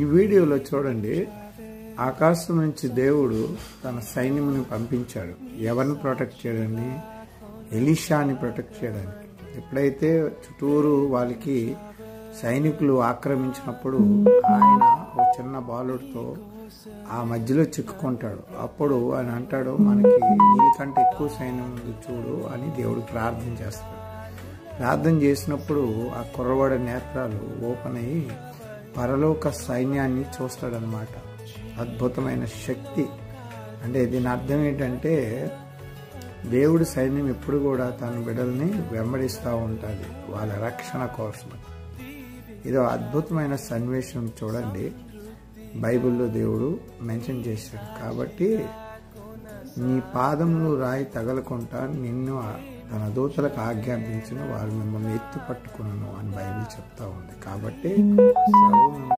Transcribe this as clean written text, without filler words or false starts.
ఈ వీడియోలో చూడండి, ఆకాశం నుంచి దేవుడు తన సైన్యముని పంపించాడు. ఎవరిని ప్రొటెక్ట్ చేయడాన్ని? ఎలీషాని ప్రొటెక్ట్ చేయడానికి. ఎప్పుడైతే చుట్టూరు వాళ్ళకి సైనికులు ఆక్రమించినప్పుడు ఆయన ఒక చిన్న బాలుడితో ఆ మధ్యలో చిక్కుకుంటాడు. అప్పుడు ఆయన అంటాడు, మనకి వీళ్ళకంటే ఎక్కువ సైన్యం ఉంది చూడు అని దేవుడు ప్రార్థన చేస్తాడు. ప్రార్థన చేసినప్పుడు ఆ కుర్రవాడి నేత్రాలు ఓపెన్ అయ్యి పరలోక సైన్యాన్ని చూస్తాడనమాట. అద్భుతమైన శక్తి. అంటే దీని అర్థం ఏంటంటే దేవుడి సైన్యం ఎప్పుడు కూడా తన బిడ్డల్ని వెంబడిస్తూ ఉంటుంది వాళ్ళ రక్షణ కోసం. ఇదో అద్భుతమైన సన్నివేశం చూడండి, బైబిల్లో దేవుడు మెన్షన్ చేశాడు. కాబట్టి నీ పాదములు రాయి తగలకుండా నిన్ను తన దూతలకు ఆజ్ఞాపించిన వారు మిమ్మల్ని ఎత్తు పట్టుకున్నాను అని బైబిల్ చెప్తా ఉంది. కాబట్టి